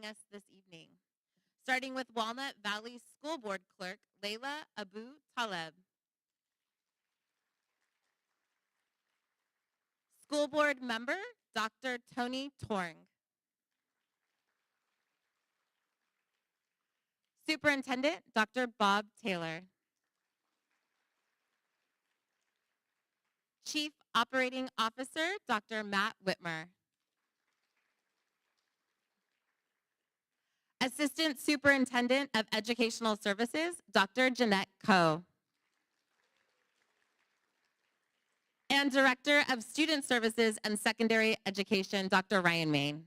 joining us this evening. Starting with Walnut Valley School Board Clerk Layla Abu Taleb. School Board Member Dr. Tony Torng. Superintendent Dr. Bob Taylor. Chief Operating Officer Dr. Matt Whitmer. Assistant Superintendent of Educational Services Dr. Jeanette Coe. And Director of Student Services and Secondary Education Dr. Ryan Main.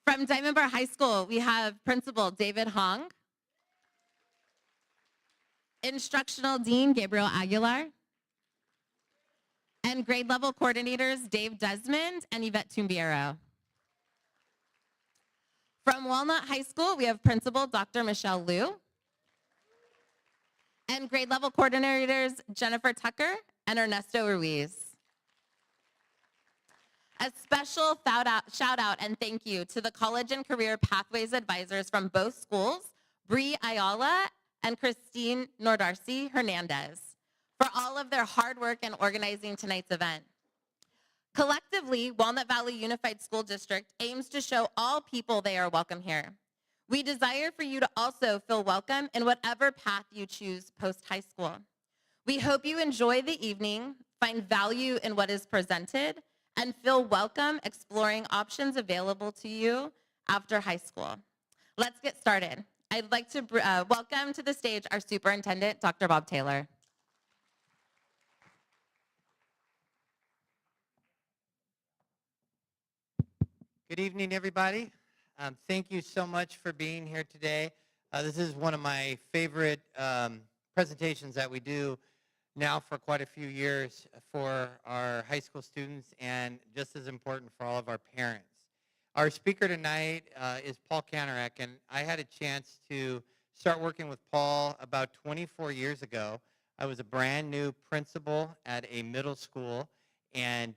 From Diamond Bar High School, we have Principal David Hong, Instructional Dean Gabriel Aguilar, and grade level coordinators Dave Desmond and Yvette Tumbiero. From Walnut High School, we have Principal Dr. Michelle Liu, and grade level coordinators Jennifer Tucker and Ernesto Ruiz. A special shout out and thank you to the College and Career Pathways Advisors from both schools, Bree Ayala and Christine Nordarcy Hernandez, for all of their hard work in organizing tonight's event. Collectively, Walnut Valley Unified School District aims to show all people they are welcome here. We desire for you to also feel welcome in whatever path you choose post-high school. We hope you enjoy the evening, find value in what is presented, and feel welcome exploring options available to you after high school. Let's get started. I'd like to welcome to the stage our superintendent, Dr. Bob Taylor. Good evening, everybody. Thank you so much for being here today. This is one of my favorite presentations that we do now for quite a few years for our high school students, and just as important for all of our parents. Our speaker tonight is Paul Kanarek, and I had a chance to start working with Paul about 24 years ago. I was a brand new principal at a middle school, and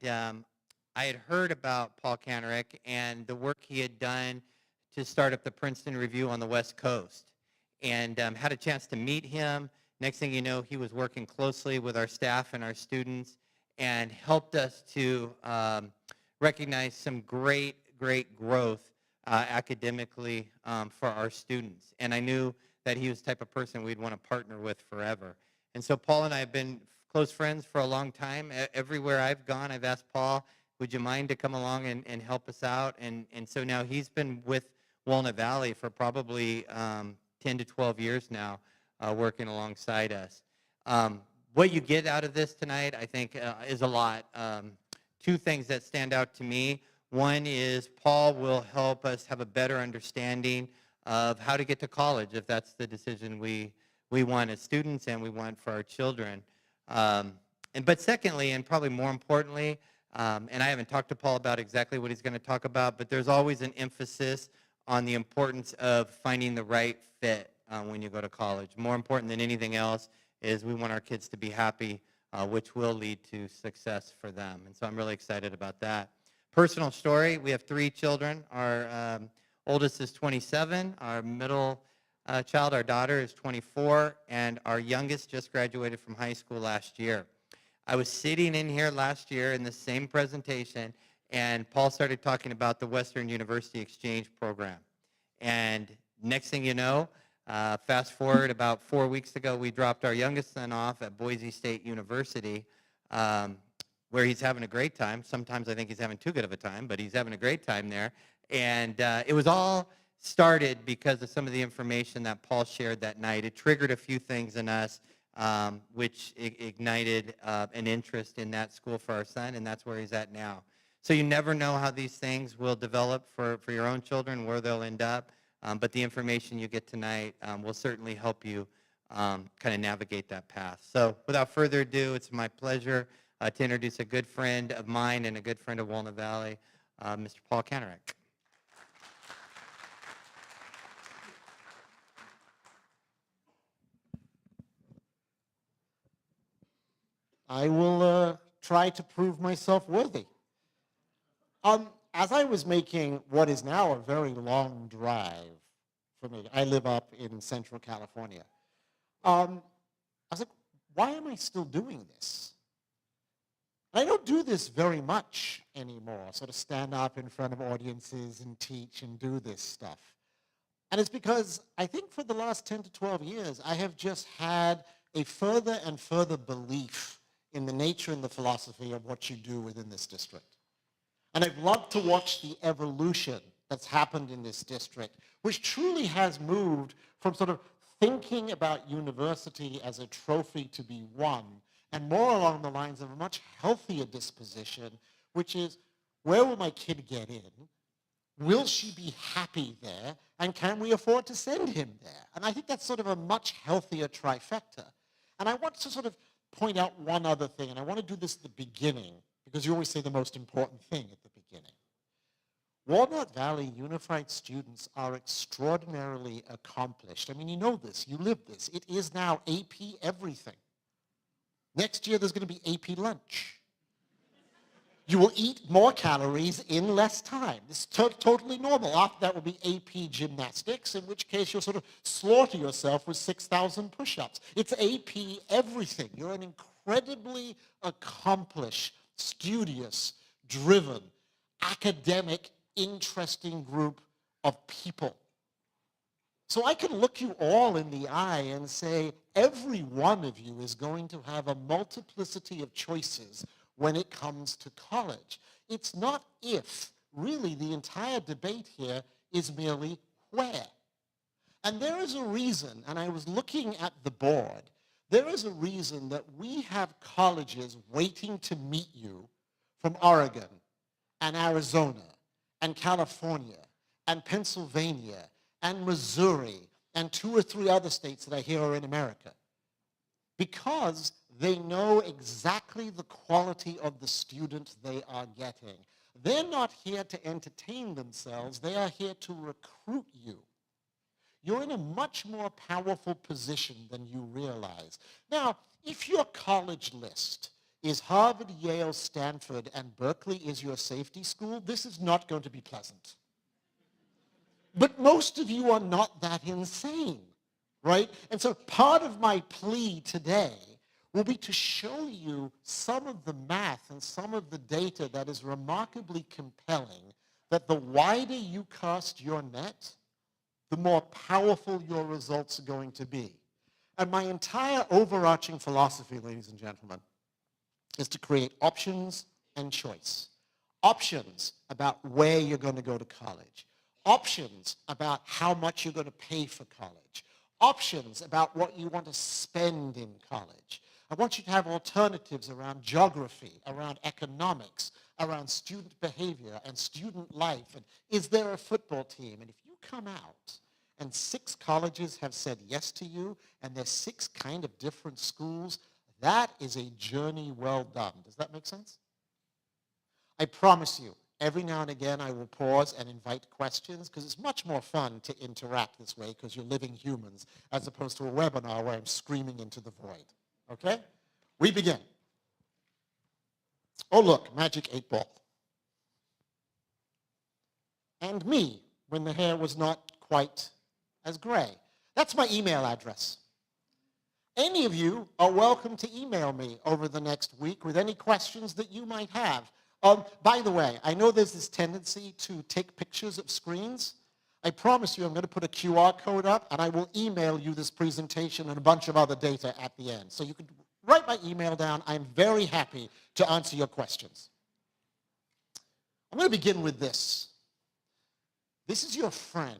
I had heard about Paul Kanarek and the work he had done to start up the Princeton Review on the West Coast, and had a chance to meet him. Next thing you know, he was working closely with our staff and our students and helped us to recognize some great growth academically for our students. And I knew that he was the type of person we'd want to partner with forever. And so Paul and I have been close friends for a long time. Everywhere I've gone, I've asked Paul, would you mind to come along and help us out? And so now he's been with Walnut Valley for probably 10 to 12 years now, working alongside us. What you get out of this tonight, I think, is a lot. Two things that stand out to me. One is Paul will help us have a better understanding of how to get to college, if that's the decision we want as students and we want for our children. But secondly, and probably more importantly, and I haven't talked to Paul about exactly what he's going to talk about, but there's always an emphasis on the importance of finding the right fit when you go to college. More important than anything else is we want our kids to be happy, which will lead to success for them. And so I'm really excited about that. Personal story, we have 3 children. Our oldest is 27, our middle child, our daughter, is 24, and our youngest just graduated from high school last year. I was sitting in here last year in the same presentation, and Paul started talking about the Western University Exchange Program. And next thing you know, fast forward about 4 weeks ago, we dropped our youngest son off at Boise State University, where he's having a great time. Sometimes I think he's having too good of a time, but he's having a great time there. And it was all started because of some of the information that Paul shared that night. It triggered a few things in us, which ignited an interest in that school for our son, and that's where he's at now. So you never know how these things will develop for your own children, where they'll end up, but the information you get tonight will certainly help you kind of navigate that path. So without further ado, it's my pleasure to introduce a good friend of mine and a good friend of Walnut Valley, Mr. Paul Kanarek. I will try to prove myself worthy. as I was making what is now a very long drive for me, I live up in Central California. I was like, why am I still doing this? I don't do this very much anymore, sort of stand up in front of audiences and teach and do this stuff. And it's because I think for the last 10 to 12 years, I have just had a further and further belief in the nature and the philosophy of what you do within this district. And I've loved to watch the evolution that's happened in this district, which truly has moved from sort of thinking about university as a trophy to be won, and more along the lines of a much healthier disposition, which is, where will my kid get in? Will she be happy there? And can we afford to send him there? And I think that's sort of a much healthier trifecta. And I want to sort of point out one other thing, and I want to do this at the beginning, because you always say the most important thing at the beginning. Walnut Valley Unified students are extraordinarily accomplished. I mean, you know this, you live this. It is now AP everything. Next year, there's going to be AP lunch. You will eat more calories in less time. It's totally normal. After that will be AP gymnastics, in which case you'll sort of slaughter yourself with 6,000 push-ups. It's AP everything. You're an incredibly accomplished, studious, driven, academic, interesting group of people. So I can look you all in the eye and say, every one of you is going to have a multiplicity of choices when it comes to college. It's not if. Really, the entire debate here is merely where. And there is a reason, and I was looking at the board, there is a reason that we have colleges waiting to meet you from Oregon and Arizona and California and Pennsylvania and Missouri and 2 or 3 other states that I hear are in America. Because they know exactly the quality of the student they are getting. They're not here to entertain themselves. They are here to recruit you. You're in a much more powerful position than you realize. Now, if your college list is Harvard, Yale, Stanford, and Berkeley is your safety school, this is not going to be pleasant. But most of you are not that insane, right? And so part of my plea today will be to show you some of the math and some of the data that is remarkably compelling, that the wider you cast your net, the more powerful your results are going to be. And my entire overarching philosophy, ladies and gentlemen, is to create options and choice. Options about where you're going to go to college. Options about how much you're going to pay for college. Options about what you want to spend in college. I want you to have alternatives around geography, around economics, around student behavior and student life. And is there a football team? And if you come out and 6 colleges have said yes to you, and there's 6 kind of different schools, that is a journey well done. Does that make sense? I promise you, every now and again I will pause and invite questions, because it's much more fun to interact this way because you're living humans as opposed to a webinar where I'm screaming into the void. Okay? We begin. Oh, look, magic 8-ball. And me, when the hair was not quite as gray. That's my email address. Any of you are welcome to email me over the next week with any questions that you might have. By the way, I know there's this tendency to take pictures of screens. I promise you I'm going to put a QR code up, and I will email you this presentation and a bunch of other data at the end. So you can write my email down. I'm very happy to answer your questions. I'm going to begin with this. This is your friend,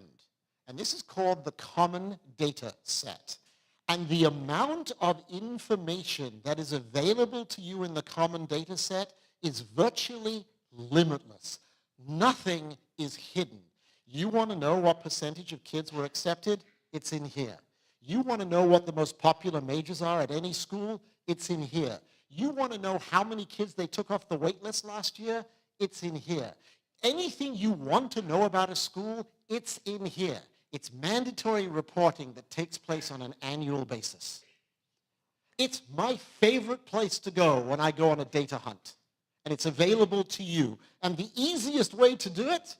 and this is called the Common Data Set. And the amount of information that is available to you in the Common Data Set is virtually limitless. Nothing is hidden. You want to know what percentage of kids were accepted? It's in here. You want to know what the most popular majors are at any school? It's in here. You want to know how many kids they took off the wait list last year? It's in here. Anything you want to know about a school, it's in here. It's mandatory reporting that takes place on an annual basis. It's my favorite place to go when I go on a data hunt. and it's available to you. And the easiest way to do it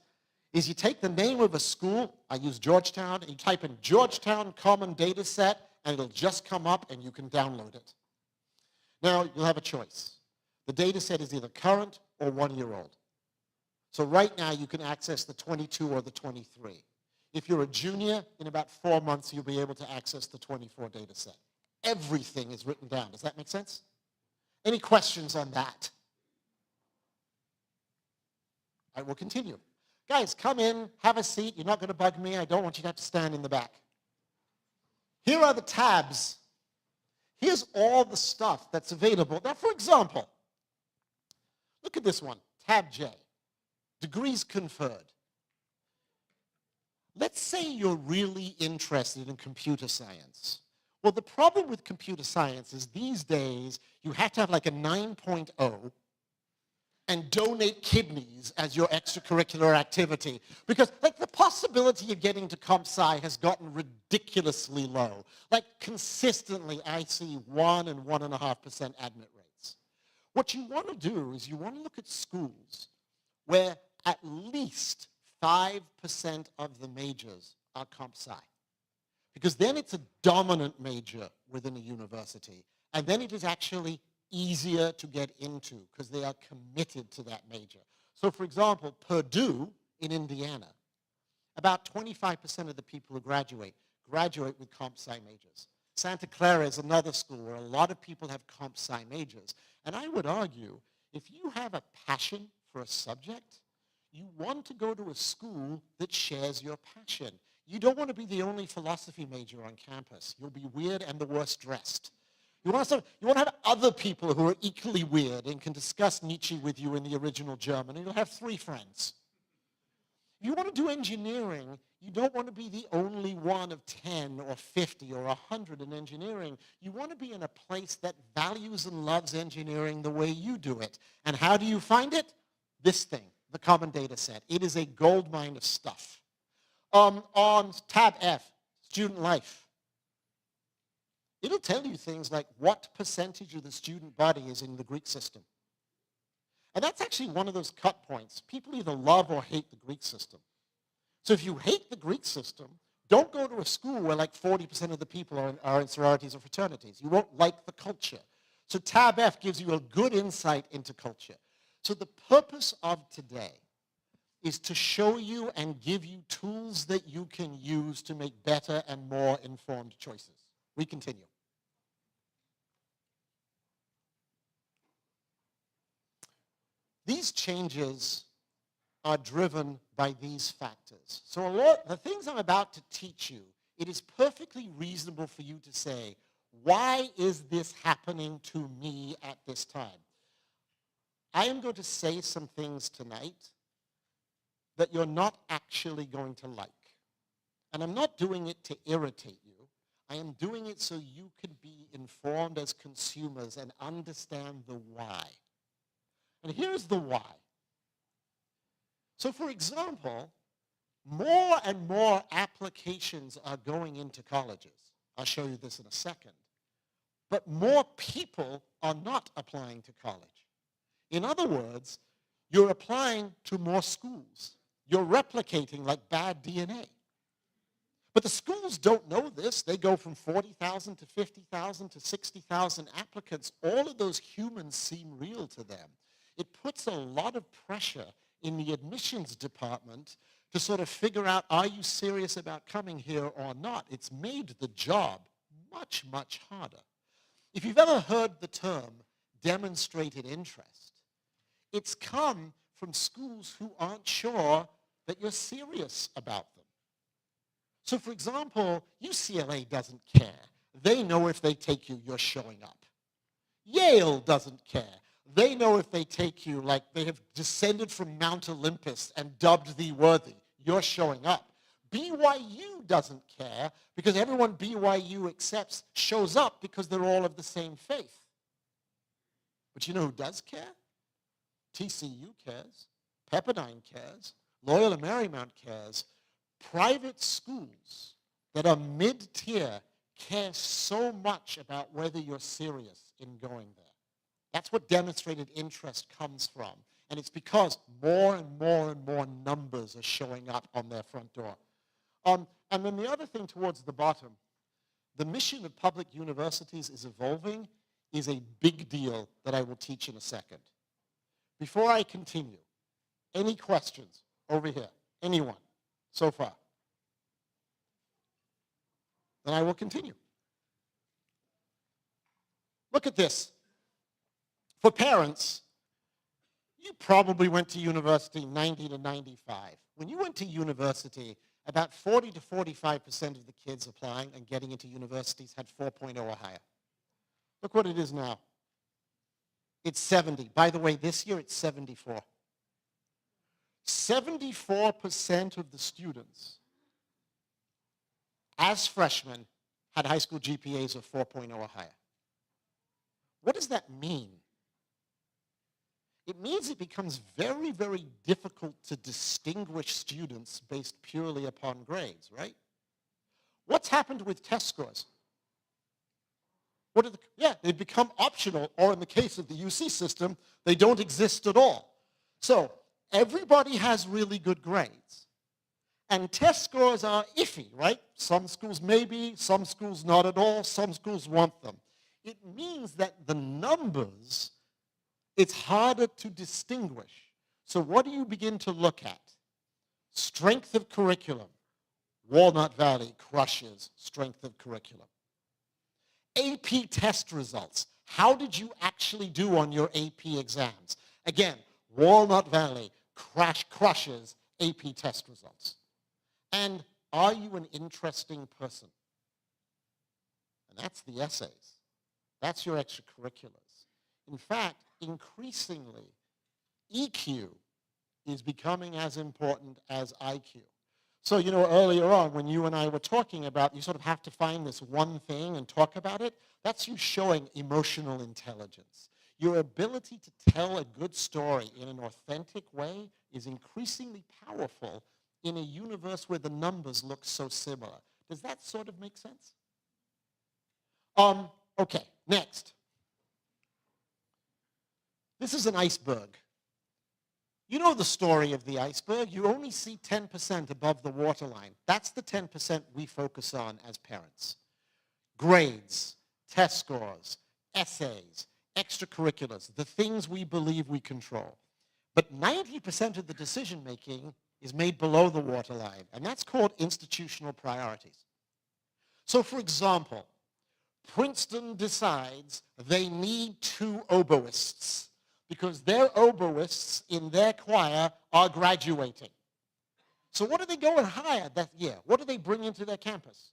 is you take the name of a school, I use Georgetown, and you type in Georgetown Common Data Set, and it'll just come up and you can download it. Now, you'll have a choice. The data set is either current or 1 year old. So right now, you can access the 22 or the 23. If you're a junior, in about 4 months, you'll be able to access the 24 data set. Everything is written down. Does that make sense? Any questions on that? I will continue. Guys, come in, have a seat. You're not going to bug me. I don't want you to have to stand in the back. Here are the tabs. Here's all the stuff that's available. Now, for example, look at this one, tab J, degrees conferred. Let's say you're really interested in computer science. Well, the problem with computer science is these days you have to have like a 9.0 and donate kidneys as your extracurricular activity. Because like the possibility of getting to comp sci has gotten ridiculously low. Like consistently I see 1 and 1.5% admit rates. What you want to do is you want to look at schools where at least 5% of the majors are comp sci. Because then it's a dominant major within a university. And then it is actually easier to get into because they are committed to that major. So for example, Purdue in Indiana, about 25% of the people who graduate with comp sci majors. Santa Clara is another school where a lot of people have comp sci majors. And I would argue, if you have a passion for a subject, you want to go to a school that shares your passion. You don't want to be the only philosophy major on campus. You'll be weird and the worst dressed. You want to have other people who are equally weird and can discuss Nietzsche with you in the original German, and you'll have 3 friends. If you want to do engineering, you don't want to be the only one of 10 or 50 or 100 in engineering. You want to be in a place that values and loves engineering the way you do it. And how do you find it? This thing, the Common Data Set. It is a goldmine of stuff. On tab F, student life. It'll tell you things like what percentage of the student body is in the Greek system. And that's actually one of those cut points. People either love or hate the Greek system. So if you hate the Greek system, don't go to a school where like 40% of the people are in sororities or fraternities. You won't like the culture. So tab F gives you a good insight into culture. So the purpose of today is to show you and give you tools that you can use to make better and more informed choices. We continue. These changes are driven by these factors. So the things I'm about to teach you, it is perfectly reasonable for you to say, why is this happening to me at this time? I am going to say some things tonight that you're not actually going to like. And I'm not doing it to irritate you. I am doing it so you can be informed as consumers and understand the why. And here's the why. So for example, more and more applications are going into colleges. I'll show you this in a second. But more people are not applying to college. In other words, you're applying to more schools. You're replicating like bad DNA. But the schools don't know this. They go from 40,000 to 50,000 to 60,000 applicants. All of those humans seem real to them. It puts a lot of pressure in the admissions department to sort of figure out, are you serious about coming here or not? It's made the job much, much harder. If you've ever heard the term demonstrated interest, it's come from schools who aren't sure that you're serious about them. So for example, UCLA doesn't care. They know if they take you, you're showing up. Yale doesn't care. They know if they take you, like they have descended from Mount Olympus and dubbed thee worthy, you're showing up. BYU doesn't care because everyone BYU accepts shows up because they're all of the same faith. But you know who does care? TCU cares. Pepperdine cares. Loyola Marymount cares. Private schools that are mid-tier care so much about whether you're serious in going there. That's what demonstrated interest comes from. And it's because more and more and more numbers are showing up on their front door. And then the other thing towards the bottom, the mission of public universities is evolving, is a big deal that I will teach in a second. Before I continue, any questions over here? Anyone so far? Then I will continue. Look at this. For parents, you probably went to university 90 to 95. When you went to university, about 40 to 45% of the kids applying and getting into universities had 4.0 or higher. Look what it is now. It's 70. By the way, this year it's 74. 74% of the students as freshmen had high school GPAs of 4.0 or higher. What does that mean? It means it becomes very, very difficult to distinguish students based purely upon grades, right? What's happened with test scores? They become optional, or in the case of the UC system, they don't exist at all. So everybody has really good grades. And test scores are iffy, right? Some schools maybe, some schools not at all, some schools want them. It means that the numbers, it's harder to distinguish. So what do you begin to look at? Strength of curriculum. Walnut Valley crushes strength of curriculum. AP test results. How did you actually do on your AP exams? Again, Walnut Valley crushes AP test results. And are you an interesting person? And that's the essays. That's your extracurriculars. In fact, increasingly, EQ is becoming as important as IQ. So, earlier on when you and I were talking about, you sort of have to find this one thing and talk about it, that's you showing emotional intelligence. Your ability to tell a good story in an authentic way is increasingly powerful in a universe where the numbers look so similar. Does that sort of make sense? Okay, next. This is an iceberg. You know the story of the iceberg. You only see 10% above the waterline. That's the 10% we focus on as parents. Grades, test scores, essays, extracurriculars, the things we believe we control. But 90% of the decision making is made below the waterline, and that's called institutional priorities. So for example, Princeton decides they need 2 oboists because their oboists in their choir are graduating. So what do they go and hire that year? What do they bring into their campus?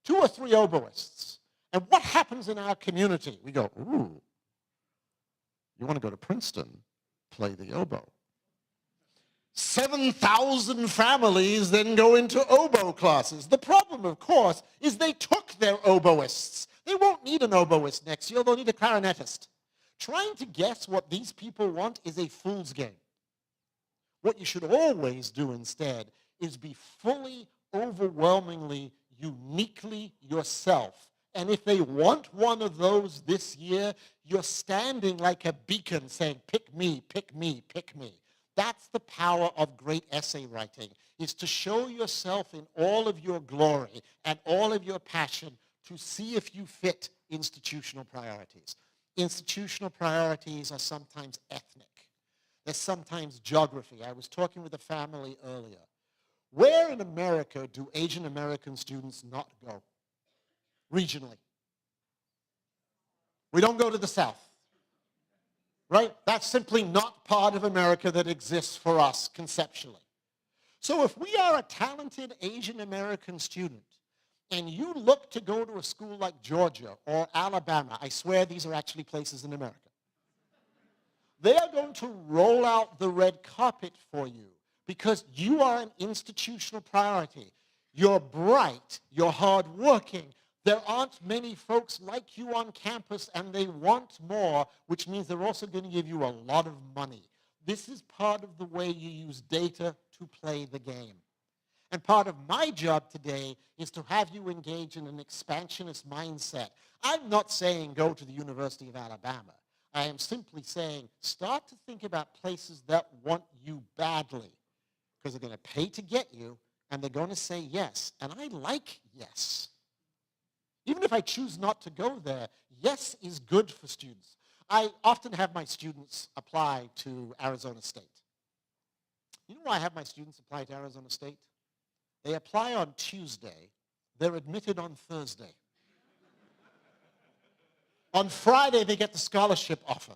2 or 3 oboists. And what happens in our community? We go, ooh, you want to go to Princeton? Play the oboe. 7,000 families then go into oboe classes. The problem, of course, is they took their oboists. They won't need an oboist next year. They'll need a clarinetist. Trying to guess what these people want is a fool's game. What you should always do instead is be fully, overwhelmingly, uniquely yourself. And if they want one of those this year, you're standing like a beacon saying, pick me, pick me, pick me. That's the power of great essay writing, is to show yourself in all of your glory and all of your passion to see if you fit institutional priorities. Institutional priorities are sometimes ethnic. They're sometimes geography. I was talking with a family earlier. Where in America do Asian American students not go? Regionally. We don't go to the South. Right? That's simply not part of America that exists for us conceptually. So if we are a talented Asian American student, and you look to go to a school like Georgia or Alabama, I swear these are actually places in America, they are going to roll out the red carpet for you because you are an institutional priority. You're bright, you're hardworking. There aren't many folks like you on campus, and they want more, which means they're also going to give you a lot of money. This is part of the way you use data to play the game. And part of my job today is to have you engage in an expansionist mindset. I'm not saying go to the University of Alabama. I am simply saying, start to think about places that want you badly, because they're going to pay to get you, and they're going to say yes. And I like yes. Even if I choose not to go there, yes is good for students. I often have my students apply to Arizona State. You know why I have my students apply to Arizona State? They apply on Tuesday. They're admitted on Thursday. On Friday, they get the scholarship offer.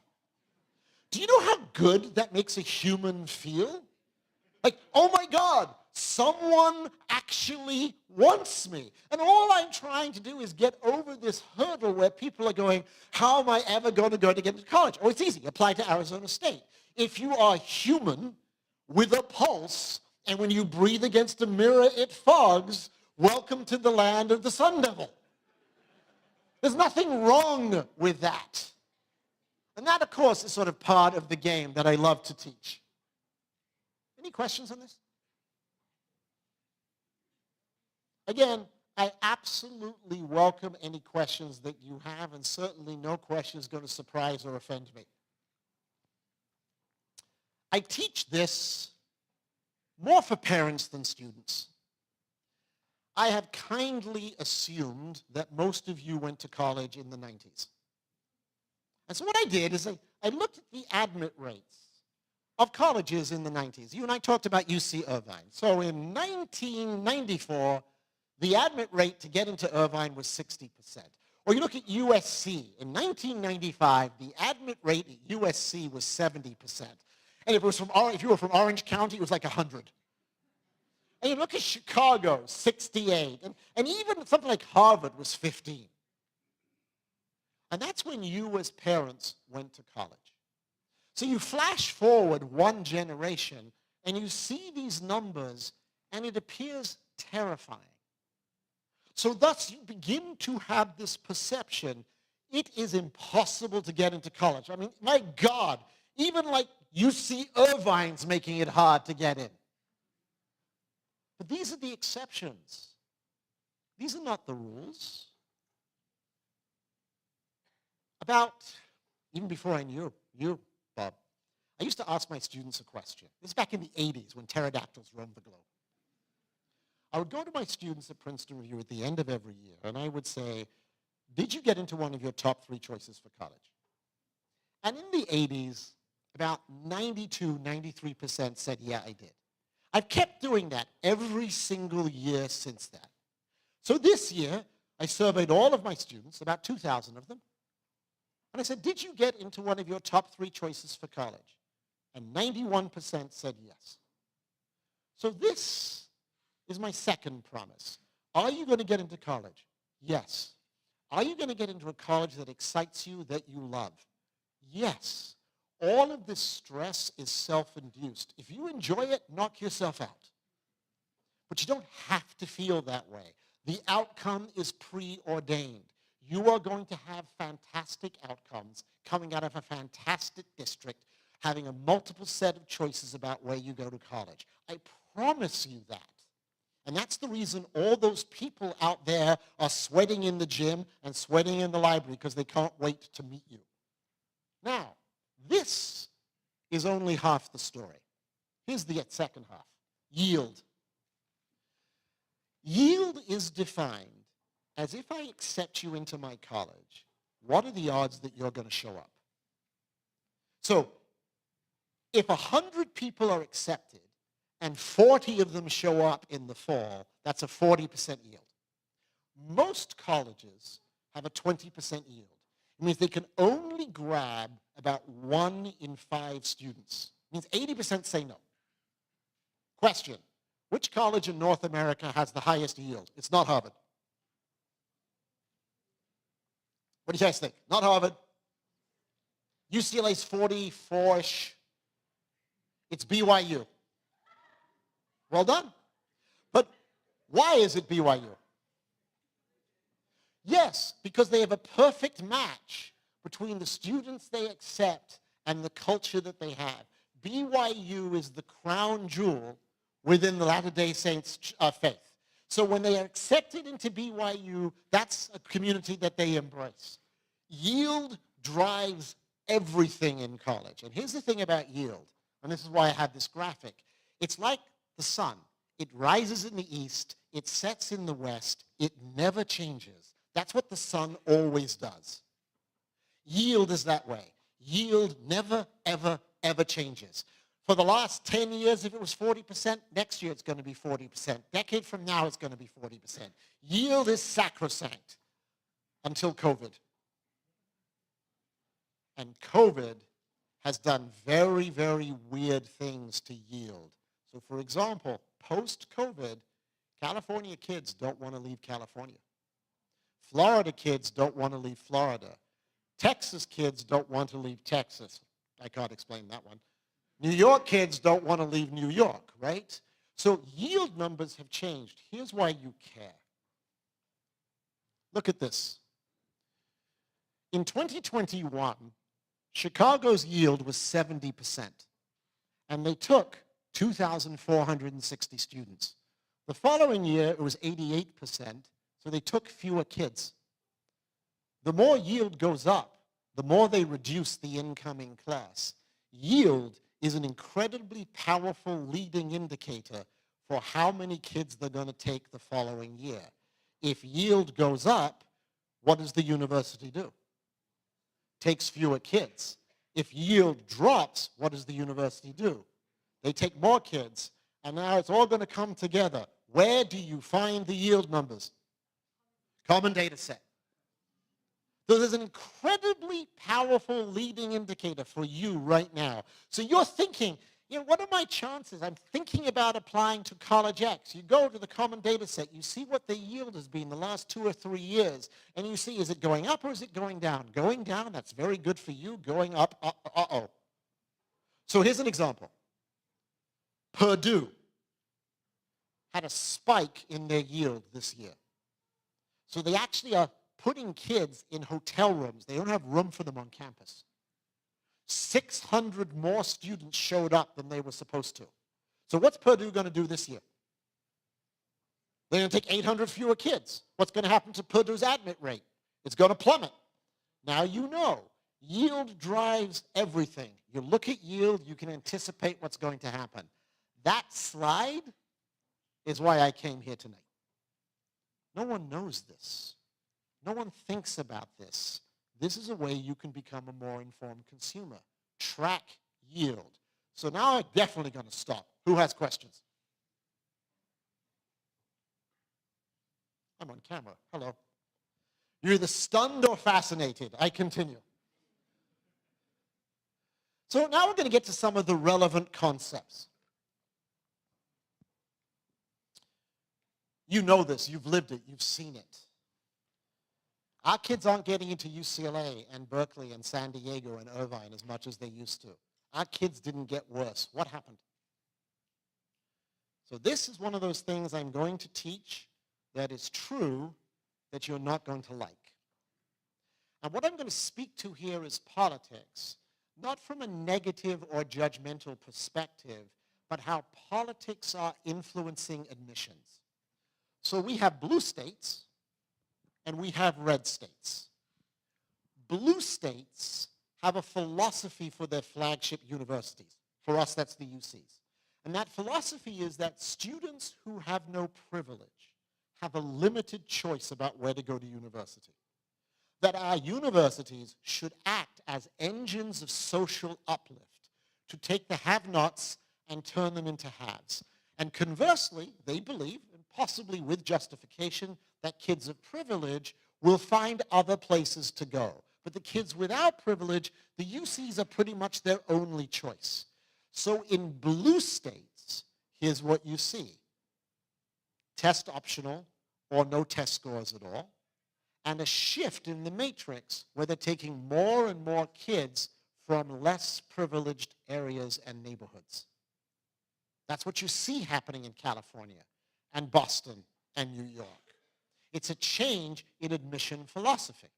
Do you know how good that makes a human feel? Like, oh my God, someone actually wants me. And all I'm trying to do is get over this hurdle where people are going, how am I ever going to go to get into college? Oh, it's easy. Apply to Arizona State. If you are human with a pulse, and when you breathe against a mirror, it fogs, welcome to the land of the Sun Devil. There's nothing wrong with that. And that, of course, is sort of part of the game that I love to teach. Any questions on this? Again, I absolutely welcome any questions that you have, and certainly no question is going to surprise or offend me. I teach this more for parents than students. I have kindly assumed that most of you went to college in the 90s. And so what I did is I looked at the admit rates of colleges in the 90s. You and I talked about UC Irvine. So in 1994, the admit rate to get into Irvine was 60%. Or you look at USC. In 1995, the admit rate at USC was 70%. And if you were from Orange County, it was like 100. And you look at Chicago, 68. And even something like Harvard was 15. And that's when you as parents went to college. So you flash forward one generation, and you see these numbers, and it appears terrifying. So thus you begin to have this perception, it is impossible to get into college. I mean, my God, even like UC Irvine's making it hard to get in. But these are the exceptions. These are not the rules. Even before I knew you, Bob, I used to ask my students a question. This is back in the 80s when pterodactyls roamed the globe. I would go to my students at Princeton Review at the end of every year, and I would say, did you get into one of your top 3 choices for college? And in the 80s, about 92, 93% said, yeah, I did. I've kept doing that every single year since that. So this year, I surveyed all of my students, about 2,000 of them, and I said, did you get into one of your top 3 choices for college? And 91% said yes. So this is my second promise. Are you going to get into college? Yes. Are you going to get into a college that excites you, that you love? Yes. All of this stress is self-induced. If you enjoy it, knock yourself out. But you don't have to feel that way. The outcome is preordained. You are going to have fantastic outcomes coming out of a fantastic district, having a multiple set of choices about where you go to college. I promise you that. And that's the reason all those people out there are sweating in the gym and sweating in the library, because they can't wait to meet you. Now, this is only half the story. Here's the second half. Yield. Yield is defined as, if I accept you into my college, what are the odds that you're going to show up? So if 100 people are accepted and 40 of them show up in the fall, that's a 40% yield. Most colleges have a 20% yield. It means they can only grab about 1 in 5 students. It means 80% say no. Question, which college in North America has the highest yield? It's not Harvard. What do you guys think? Not Harvard. UCLA's 44-ish. It's BYU. Well done. But why is it BYU? Yes, because they have a perfect match between the students they accept and the culture that they have. BYU is the crown jewel within the Latter-day Saints faith. So when they are accepted into BYU, that's a community that they embrace. Yield drives everything in college. And here's the thing about yield, and this is why I have this graphic. It's like the sun. It rises in the east, it sets in the west, it never changes. That's what the sun always does. Yield is that way. Yield never, ever, ever changes. For the last 10 years, if it was 40%, next year it's going to be 40%. Decade from now, it's going to be 40%. Yield is sacrosanct until COVID. And COVID has done very, very weird things to yield. So for example, post-COVID, California kids don't want to leave California. Florida kids don't want to leave Florida. Texas kids don't want to leave Texas. I can't explain that one. New York kids don't want to leave New York, right? So yield numbers have changed. Here's why you care. Look at this. In 2021, Chicago's yield was 70%, and they took 2,460 students. The following year, it was 88%, so they took fewer kids. The more yield goes up, the more they reduce the incoming class. Yield is an incredibly powerful leading indicator for how many kids they're going to take the following year. If yield goes up, what does the university do? Takes fewer kids. If yield drops, what does the university do? They take more kids, and now it's all going to come together. Where do you find the yield numbers? Common data set. So there's an incredibly powerful leading indicator for you right now. So you're thinking, what are my chances? I'm thinking about applying to College X. You go to the common data set. You see what the yield has been the last 2 or 3 years. And you see, is it going up or is it going down? Going down, that's very good for you. Going up, uh-oh. So here's an example. Purdue had a spike in their yield this year. So they actually are putting kids in hotel rooms. They don't have room for them on campus. 600 more students showed up than they were supposed to. So what's Purdue going to do this year? They're going to take 800 fewer kids. What's going to happen to Purdue's admit rate? It's going to plummet. Now you know, yield drives everything. You look at yield, you can anticipate what's going to happen. That slide is why I came here tonight. No one knows this. No one thinks about this. This is a way you can become a more informed consumer. Track yield. So now I'm definitely going to stop. Who has questions? I'm on camera. Hello. You're either stunned or fascinated. I continue. So now we're going to get to some of the relevant concepts. You know this. You've lived it. You've seen it. Our kids aren't getting into UCLA and Berkeley and San Diego and Irvine as much as they used to. Our kids didn't get worse. What happened? So this is one of those things I'm going to teach that is true that you're not going to like. And what I'm going to speak to here is politics, not from a negative or judgmental perspective, but how politics are influencing admissions. So we have blue states, and we have red states. Blue states have a philosophy for their flagship universities. For us, that's the UCs. And that philosophy is that students who have no privilege have a limited choice about where to go to university. That our universities should act as engines of social uplift to take the have-nots and turn them into haves. And conversely, they believe, and possibly with justification, that kids of privilege will find other places to go. But the kids without privilege, the UCs are pretty much their only choice. So in blue states, here's what you see. Test optional or no test scores at all. And a shift in the matrix where they're taking more and more kids from less privileged areas and neighborhoods. That's what you see happening in California and Boston and New York. It's a change in admission philosophy.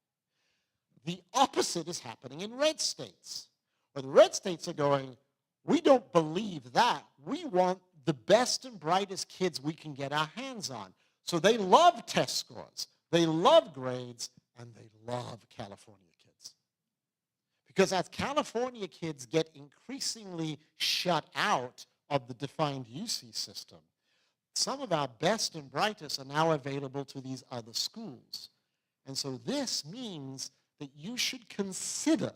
The opposite is happening in red states, where the red states are going, we don't believe that. We want the best and brightest kids we can get our hands on. So they love test scores, they love grades, and they love California kids. Because as California kids get increasingly shut out of the defined UC system, some of our best and brightest are now available to these other schools. And so this means that you should consider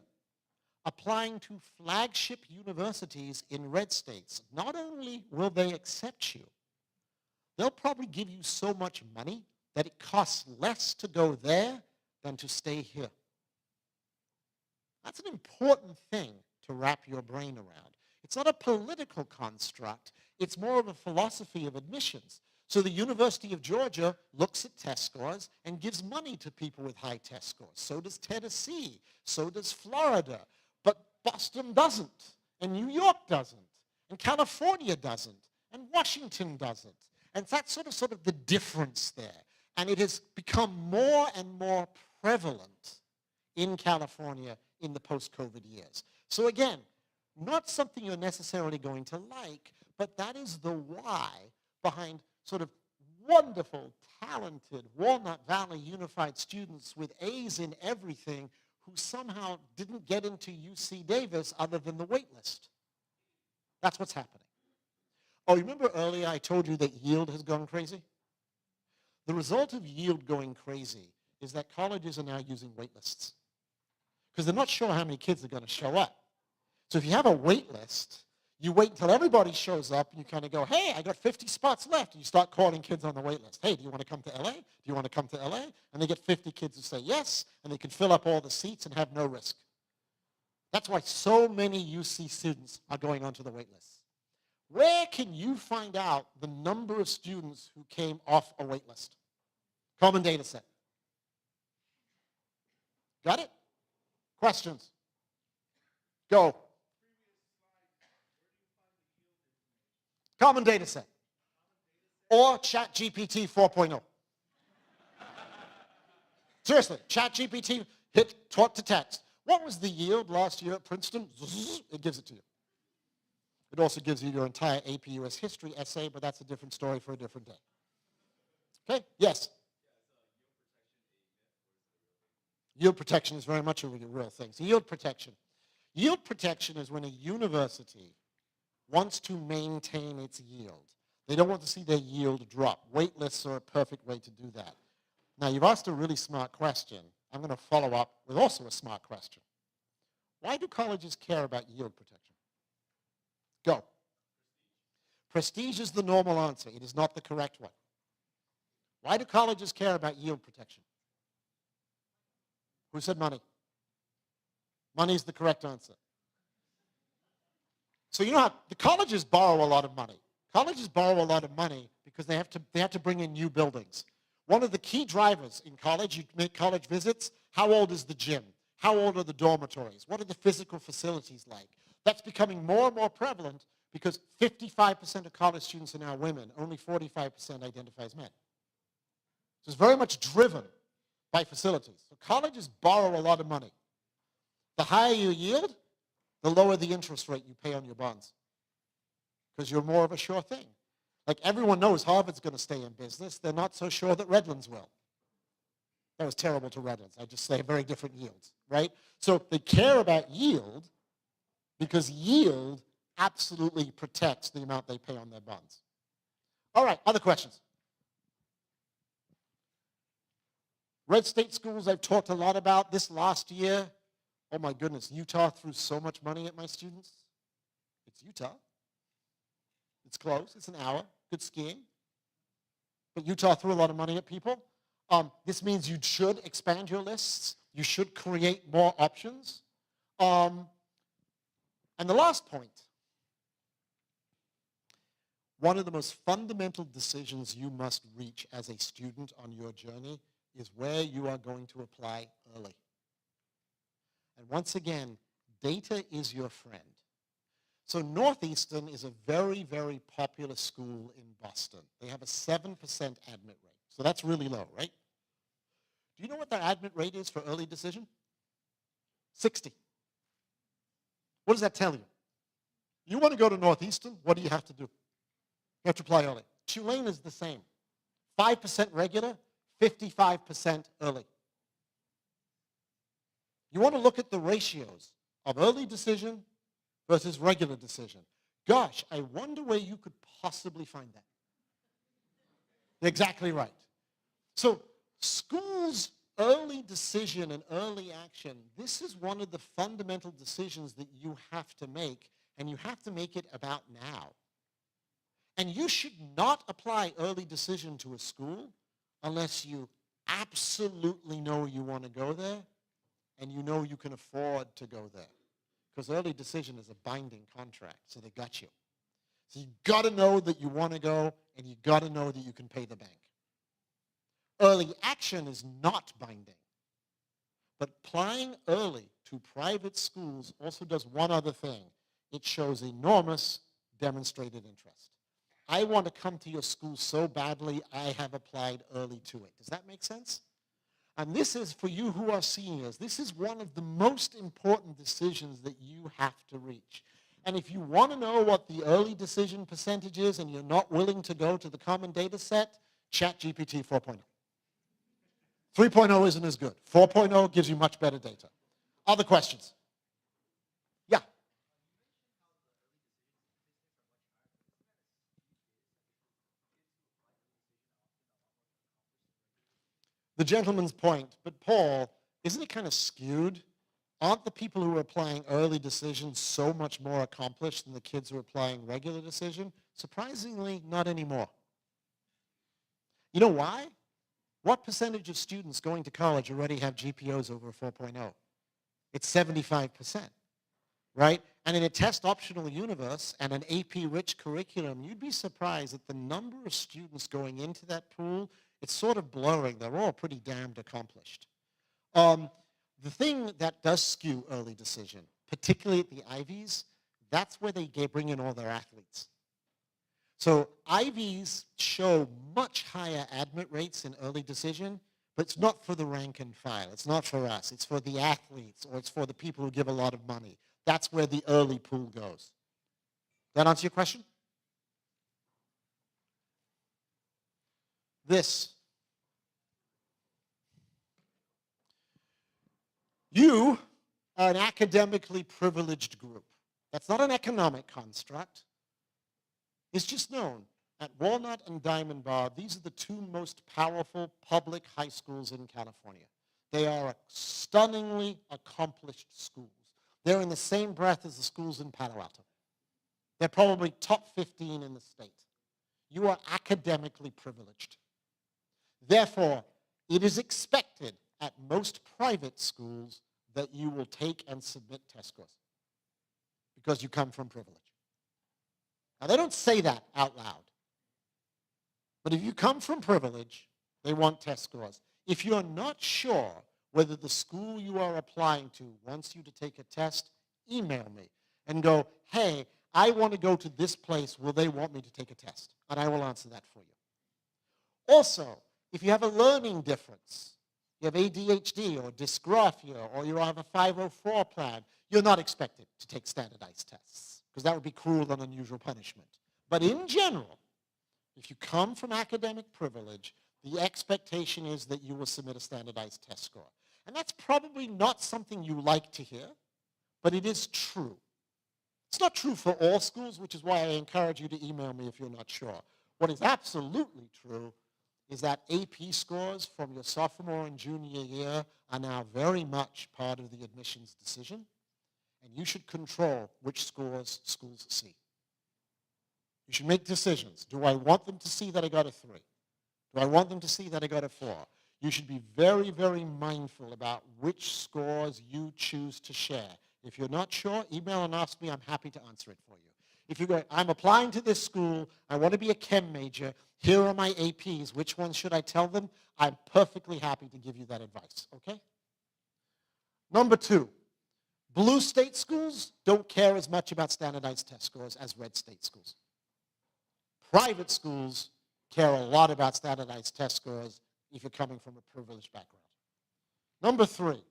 applying to flagship universities in red states. Not only will they accept you, they'll probably give you so much money that it costs less to go there than to stay here. That's an important thing to wrap your brain around. It's not a political construct. It's more of a philosophy of admissions. So the University of Georgia looks at test scores and gives money to people with high test scores. So does Tennessee. So does Florida. But Boston doesn't. And New York doesn't. And California doesn't. And Washington doesn't. And that's sort of the difference there. And it has become more and more prevalent in California in the post-COVID years. So again, not something you're necessarily going to like, but that is the why behind sort of wonderful, talented Walnut Valley Unified students with A's in everything who somehow didn't get into UC Davis other than the wait list. That's what's happening. Oh, you remember earlier I told you that yield has gone crazy? The result of yield going crazy is that colleges are now using wait lists because they're not sure how many kids are going to show up. So if you have a wait list, you wait until everybody shows up and you kind of go, hey, I got 50 spots left. And you start calling kids on the wait list. Hey, do you want to come to LA? Do you want to come to LA? And they get 50 kids who say yes, and they can fill up all the seats and have no risk. That's why so many UC students are going onto the wait list. Where can you find out the number of students who came off a wait list? Common data set. Got it? Questions? Go. Common data set. Or ChatGPT 4.0. Seriously, ChatGPT hit taught to text. What was the yield last year at Princeton? It gives it to you. It also gives you your entire AP US history essay, but that's a different story for a different day. Okay? Yes? Yield protection is very much a real thing. So yield protection. Yield protection is when a university wants to maintain its yield. They don't want to see their yield drop. Wait lists are a perfect way to do that. Now, you've asked a really smart question. I'm going to follow up with also a smart question. Why do colleges care about yield protection? Go. Prestige is the normal answer. It is not the correct one. Why do colleges care about yield protection? Who said money? Money is the correct answer. So you know how the colleges borrow a lot of money. Colleges borrow a lot of money because they have to bring in new buildings. One of the key drivers in college, you make college visits, how old is the gym? How old are the dormitories? What are the physical facilities like? That's becoming more and more prevalent because 55% of college students are now women. Only 45% identify as men. So it's very much driven by facilities. So colleges borrow a lot of money. The higher your yield, the lower the interest rate you pay on your bonds because you're more of a sure thing. Like everyone knows Harvard's going to stay in business. They're not so sure that Redlands will. That was terrible to Redlands. I just say very different yields, right? So they care about yield because yield absolutely protects the amount they pay on their bonds. All right, other questions? Red state schools I've talked a lot about this last year. Oh my goodness, Utah threw so much money at my students. It's Utah. It's close. It's an hour. Good skiing. But Utah threw a lot of money at people. This means you should expand your lists. You should create more options. And the last point, one of the most fundamental decisions you must reach as a student on your journey is where you are going to apply early. And once again, data is your friend. So Northeastern is a very, very popular school in Boston. They have a 7% admit rate. So that's really low, right? Do you know what their admit rate is for early decision? 60. What does that tell you? You want to go to Northeastern, what do you have to do? You have to apply early. Tulane is the same. 5% regular, 55% early. You want to look at the ratios. of early decision versus regular decision. Gosh, I wonder where you could possibly find that. Exactly right. So schools' early decision and early action, this is one of the fundamental decisions that you have to make, and you have to make it about now. And you should not apply early decision to a school unless you absolutely know you want to go there and you know you can afford to go there. Because early decision is a binding contract, so they got you. So you got to know that you want to go, and you got to know that you can pay the bank. Early action is not binding. But applying early to private schools also does one other thing. It shows enormous demonstrated interest. I want to come to your school so badly, I have applied early to it. Does that make sense? And this is, for you who are seniors, this is one of the most important decisions that you have to reach. And if you want to know what the early decision percentage is and you're not willing to go to the common data set, ChatGPT 4.0. 3.0 isn't as good. 4.0 gives you much better data. Other questions? Yeah. The gentleman's point, but Paul, isn't it kind of skewed? Aren't the people who are applying early decision so much more accomplished than the kids who are applying regular decision? Surprisingly, not anymore. You know why? What percentage of students going to college already have GPOs over a 4.0? It's 75%, right? And in a test-optional universe and an AP-rich curriculum, you'd be surprised at the number of students going into that pool. It's sort of blurring. They're all pretty damned accomplished. The thing that does skew early decision, particularly at the Ivies, that's where they bring in all their athletes. So Ivies show much higher admit rates in early decision, but it's not for the rank and file. It's not for us. It's for the athletes, or it's for the people who give a lot of money. That's where the early pool goes. That answer your question? This. You are an academically privileged group. That's not an economic construct. It's just known. At Walnut and Diamond Bar, these are the two most powerful public high schools in California. They are stunningly accomplished schools. They're in the same breath as the schools in Palo Alto. They're probably top 15 in the state. You are academically privileged. Therefore, it is expected at most private schools that you will take and submit test scores because you come from privilege. Now, they don't say that out loud. But if you come from privilege, they want test scores. If you're not sure whether the school you are applying to wants you to take a test, email me and go, hey, I want to go to this place. Will they want me to take a test? And I will answer that for you. Also, if you have a learning difference, you have ADHD or dysgraphia, or you have a 504 plan, you're not expected to take standardized tests because that would be cruel and unusual punishment. But in general, if you come from academic privilege, the expectation is that you will submit a standardized test score. And that's probably not something you like to hear, but it is true. It's not true for all schools, which is why I encourage you to email me if you're not sure. What is absolutely true is that AP scores from your sophomore and junior year are now very much part of the admissions decision, and you should control which scores schools see. You should make decisions. Do I want them to see that I got a 3? Do I want them to see that I got a 4? You should be very, very mindful about which scores you choose to share. If you're not sure, email and ask me. I'm happy to answer it for you. If you go, I'm applying to this school. I want to be a chem major. Here are my APs. Which ones should I tell them? I'm perfectly happy to give you that advice, okay? Number 2, blue state schools don't care as much about standardized test scores as red state schools. Private schools care a lot about standardized test scores if you're coming from a privileged background. Number 3,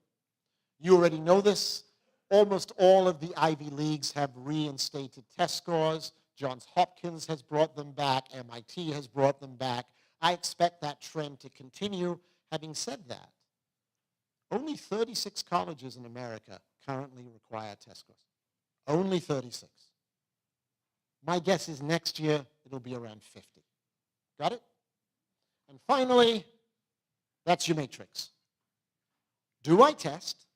you already know this. Almost all of the Ivy Leagues have reinstated test scores. Johns Hopkins has brought them back. MIT has brought them back. I expect that trend to continue. Having said that, only 36 colleges in America currently require test scores. Only 36. My guess is next year it'll be around 50. Got it? And finally, that's your matrix. Do I test?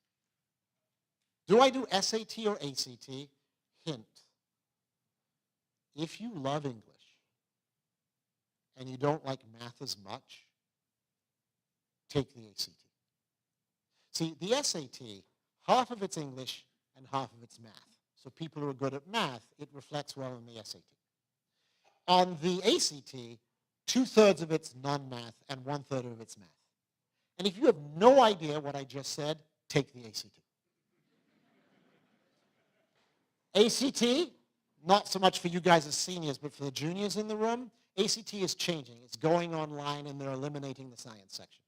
Do I do SAT or ACT? Hint. If you love English and you don't like math as much, take the ACT. See, the SAT, half of it's English and half of it's math. So people who are good at math, it reflects well in the SAT. On the ACT, 2/3 of it's non-math and 1/3 of it's math. And if you have no idea what I just said, take the ACT. ACT, not so much for you guys as seniors, but for the juniors in the room, ACT is changing. It's going online and they're eliminating the science section.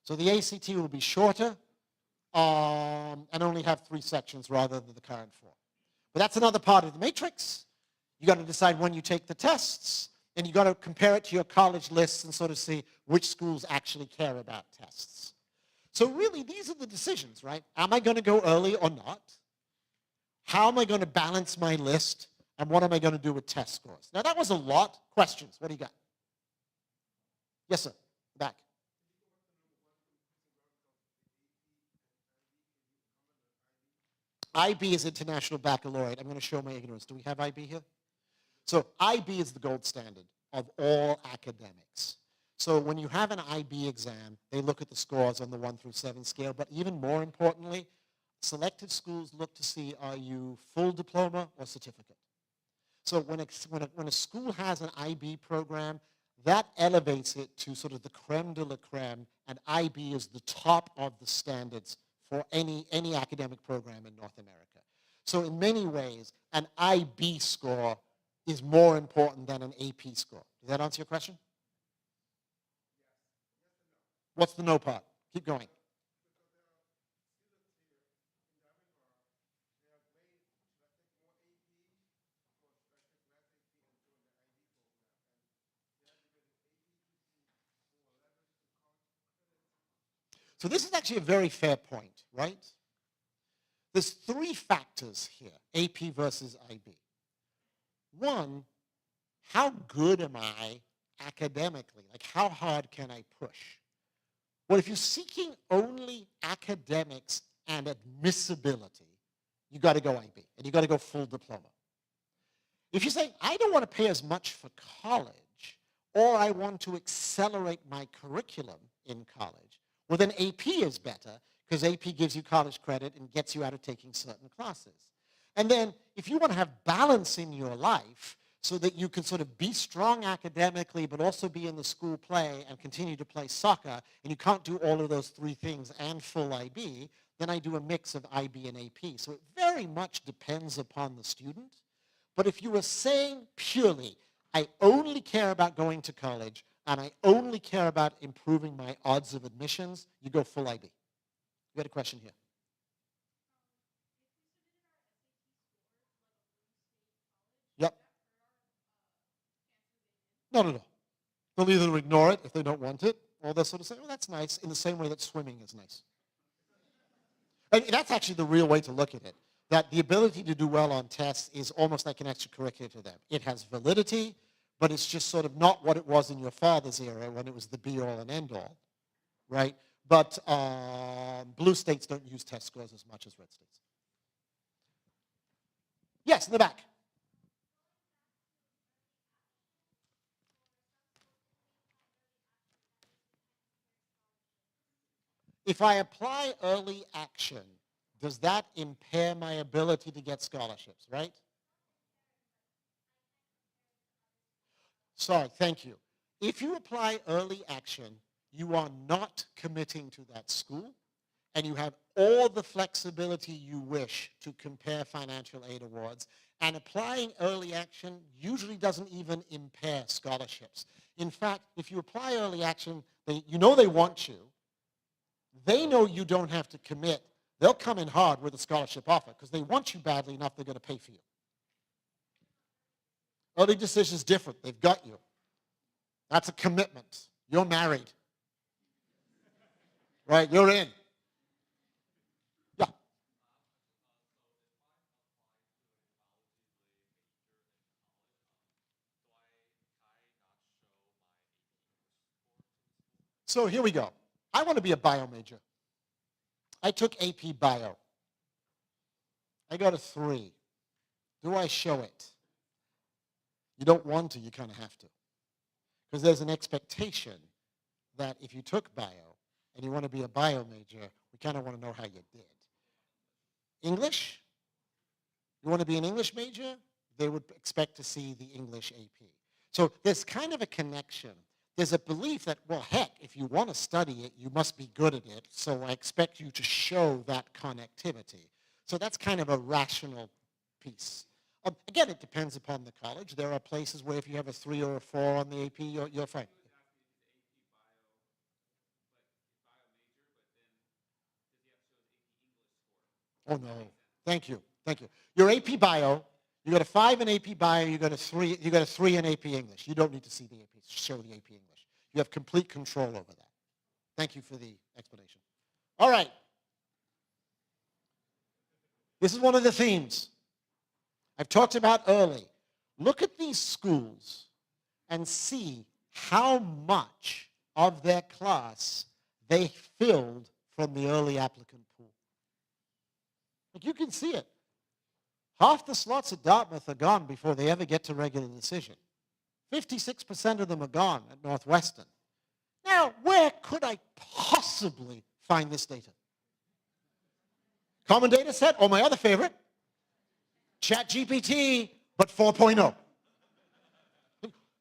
So the ACT will be shorter and only have 3 sections rather than the current 4. But that's another part of the matrix. You got to decide when you take the tests, and you got to compare it to your college lists and sort of see which schools actually care about tests. So really, these are the decisions, right? Am I going to go early or not? How am I going to balance my list? And what am I going to do with test scores? Now, that was a lot. Questions? What do you got? Yes, sir. Back. IB is International Baccalaureate. I'm going to show my ignorance. Do we have IB here? So IB is the gold standard of all academics. So when you have an IB exam, they look at the scores on the 1 through 7 scale. But even more importantly, selected schools look to see, are you full diploma or certificate? So when a school has an IB program, that elevates it to sort of the creme de la creme, and IB is the top of the standards for any academic program in North America. So in many ways, an IB score is more important than an AP score. Does that answer your question? What's the no part? Keep going. So this is actually a very fair point, right? There's 3 factors here, AP versus IB. One, how good am I academically? Like, how hard can I push? Well, if you're seeking only academics and admissibility, you got to go IB, and you got to go full diploma. If you say, I don't want to pay as much for college, or I want to accelerate my curriculum in college, well, then AP is better, because AP gives you college credit and gets you out of taking certain classes. And then if you want to have balance in your life so that you can sort of be strong academically but also be in the school play and continue to play soccer, and you can't do all of those 3 things and full IB, then I do a mix of IB and AP. So it very much depends upon the student. But if you were saying purely, I only care about going to college and I only care about improving my odds of admissions, you go full IB. You got a question here? Yep. Not at all. They'll either ignore it if they don't want it, or they'll sort of say, oh, that's nice, in the same way that swimming is nice. And that's actually the real way to look at it, that the ability to do well on tests is almost like an extracurricular to them. It has validity, but it's just sort of not what it was in your father's era when it was the be-all and end-all, right? But blue states don't use test scores as much as red states. Yes, in the back. If I apply early action, does that impair my ability to get scholarships, right? Sorry, thank you. If you apply early action, you are not committing to that school, and you have all the flexibility you wish to compare financial aid awards, and applying early action usually doesn't even impair scholarships. In fact, if you apply early action, you know they want you. They know you don't have to commit. They'll come in hard with a scholarship offer because they want you badly enough they're going to pay for you. Early decision is different. They've got you. That's a commitment. You're married. Right? You're in. Yeah. So here we go. I want to be a bio major. I took AP Bio. I got a 3. Do I show it? You don't want to, you kind of have to. Because there's an expectation that if you took bio and you want to be a bio major, we kind of want to know how you did. English? You want to be an English major? They would expect to see the English AP. So there's kind of a connection. There's a belief that, well, heck, if you want to study it, you must be good at it, so I expect you to show that connectivity. So that's kind of a rational piece. Again, it depends upon the college. There are places where if you have a 3 or a 4 on the AP, you're fine. Oh, no. Thank you. Thank you. Your AP Bio, you got a 5 in AP Bio, you got a 3 in AP English. You don't need to see the AP, show the AP English. You have complete control over that. Thank you for the explanation. All right. This is one of the themes I've talked about early. Look at these schools and see how much of their class they filled from the early applicant pool. Like you can see it. Half the slots at Dartmouth are gone before they ever get to regular decision. 56% of them are gone at Northwestern. Now, where could I possibly find this data? Common data set, or my other favorite, ChatGPT, but 4.0.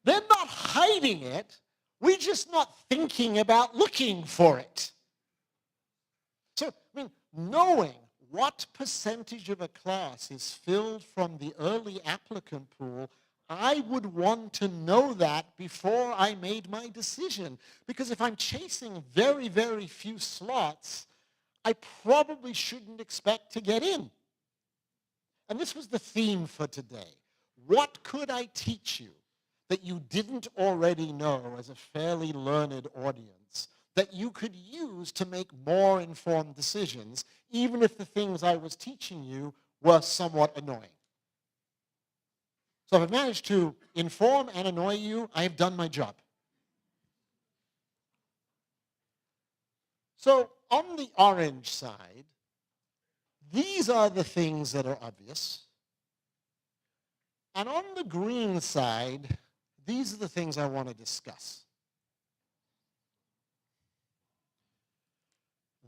They're not hiding it. We're just not thinking about looking for it. So, I mean, knowing what percentage of a class is filled from the early applicant pool, I would want to know that before I made my decision. Because if I'm chasing very, very few slots, I probably shouldn't expect to get in. And this was the theme for today. What could I teach you that you didn't already know as a fairly learned audience that you could use to make more informed decisions, even if the things I was teaching you were somewhat annoying? So if I've managed to inform and annoy you, I have done my job. So on the orange side, these are the things that are obvious. And on the green side, these are the things I want to discuss.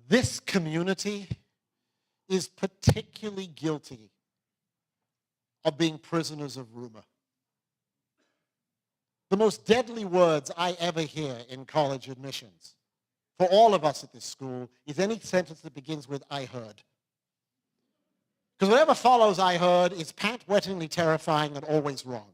This community is particularly guilty of being prisoners of rumor. The most deadly words I ever hear in college admissions for all of us at this school is any sentence that begins with "I heard." Because whatever follows "I heard" is pant-wettingly terrifying and always wrong.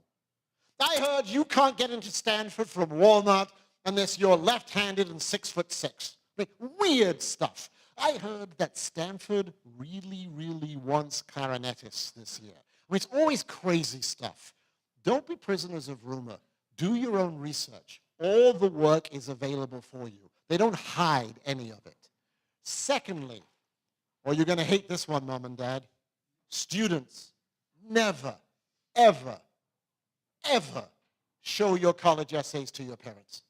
I heard you can't get into Stanford from Walnut unless you're left-handed and 6'6". I mean, weird stuff. I heard that Stanford really, really wants clarinetists this year. I mean, it's always crazy stuff. Don't be prisoners of rumor. Do your own research. All the work is available for you. They don't hide any of it. Secondly, or you're going to hate this one, Mom and Dad, students, never, ever, ever show your college essays to your parents.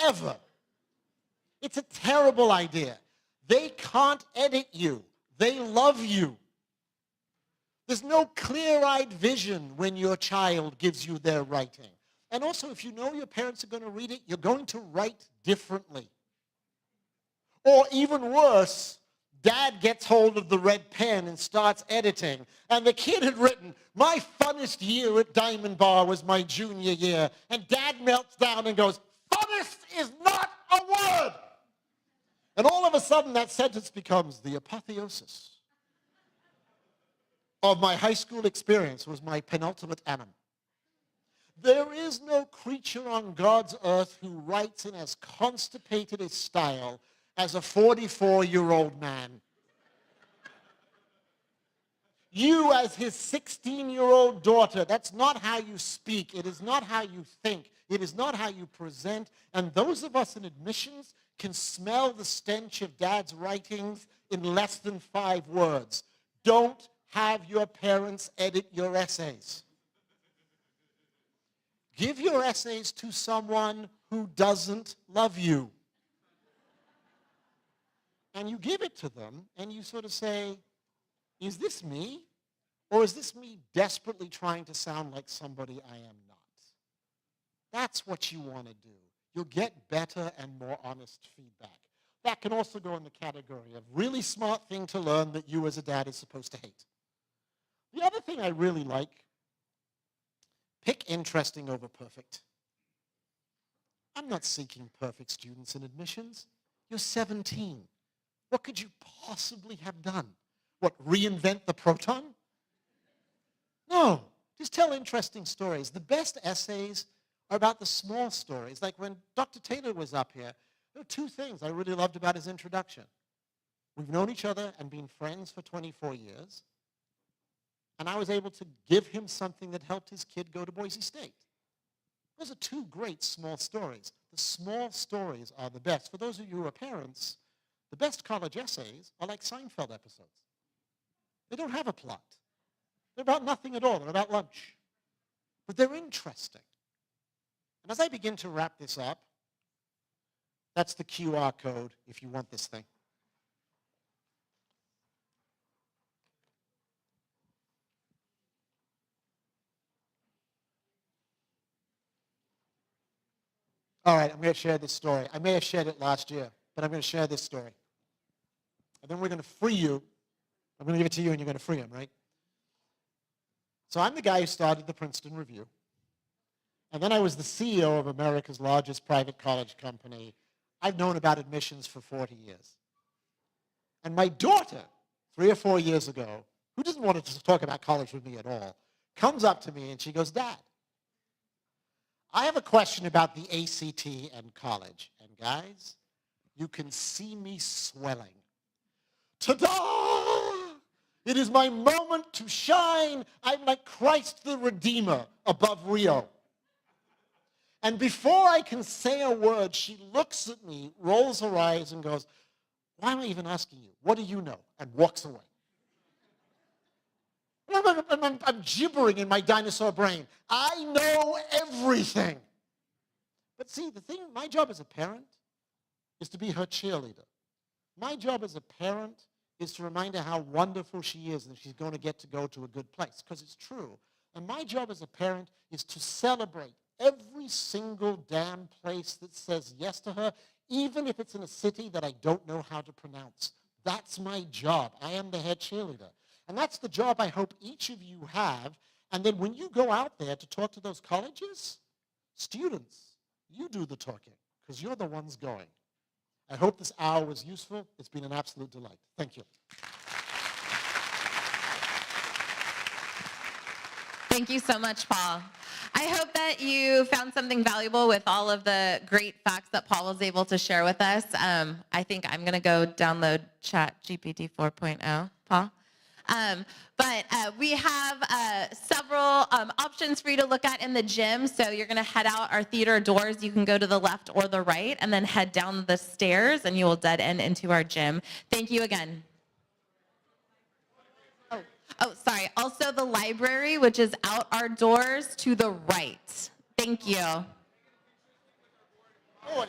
Ever. It's a terrible idea. They can't edit you. They love you. There's no clear-eyed vision when your child gives you their writing. And also, if you know your parents are going to read it, you're going to write differently. Or even worse, Dad gets hold of the red pen and starts editing. And the kid had written, "My funnest year at Diamond Bar was my junior year." And Dad melts down and goes, "Funnest is not a word." And all of a sudden, that sentence becomes the apotheosis of my high school experience, was my penultimate annum. There is no creature on God's earth who writes in as constipated a style as a 44-year-old man. You, as his 16-year-old daughter, that's not how you speak. It is not how you think. It is not how you present. And those of us in admissions can smell the stench of Dad's writings in less than 5 words. Don't have your parents edit your essays. Give your essays to someone who doesn't love you. and you give it to them, and you sort of say, is this me? Or is this me desperately trying to sound like somebody I am not? That's what you want to do. You'll get better and more honest feedback. That can also go in the category of really smart thing to learn that you as a dad is supposed to hate. The other thing I really like, pick interesting over perfect. I'm not seeking perfect students in admissions. You're 17. What could you possibly have done? What, reinvent the proton? No, just tell interesting stories. The best essays are about the small stories. Like when Dr. Taylor was up here, there were two things I really loved about his introduction. We've known each other and been friends for 24 years, and I was able to give him something that helped his kid go to Boise State. Those are two great small stories. The small stories are the best. For those of you who are parents, the best college essays are like Seinfeld episodes. They don't have a plot. They're about nothing at all. They're about lunch. But they're interesting. And as I begin to wrap this up, that's the QR code if you want this thing. All right, I'm going to share this story. I may have shared it last year, but I'm going to share this story. And then we're going to free you. I'm going to give it to you, and you're going to free him, right? So I'm the guy who started the Princeton Review. And then I was the CEO of America's largest private college company. I've known about admissions for 40 years. And my daughter, 3 or 4 years ago, who doesn't want to talk about college with me at all, comes up to me and she goes, Dad, I have a question about the ACT and college. And guys, you can see me swelling. Ta-da! It is my moment to shine. I'm like Christ the Redeemer above Rio. And before I can say a word, she looks at me, rolls her eyes, and goes, why am I even asking you? What do you know? And walks away. And I'm gibbering in my dinosaur brain. I know everything. But see, the thing, my job as a parent is to be her cheerleader. My job as a parent is to remind her how wonderful she is and she's going to get to go to a good place, because it's true. And my job as a parent is to celebrate every single damn place that says yes to her, even if it's in a city that I don't know how to pronounce. That's my job. I am the head cheerleader. And that's the job I hope each of you have. And then when you go out there to talk to those colleges, students, you do the talking, because you're the ones going. I hope this hour was useful. It's been an absolute delight. Thank you. Thank you so much, Paul. I hope that you found something valuable with all of the great facts that Paul was able to share with us. I think I'm going to go download ChatGPT 4.0, Paul. But we have several options for you to look at in the gym. So you're going to head out our theater doors. You can go to the left or the right and then head down the stairs and you will dead end into our gym. Thank you again. Oh, sorry. Also the library, which is out our doors to the right. Thank you. Oh,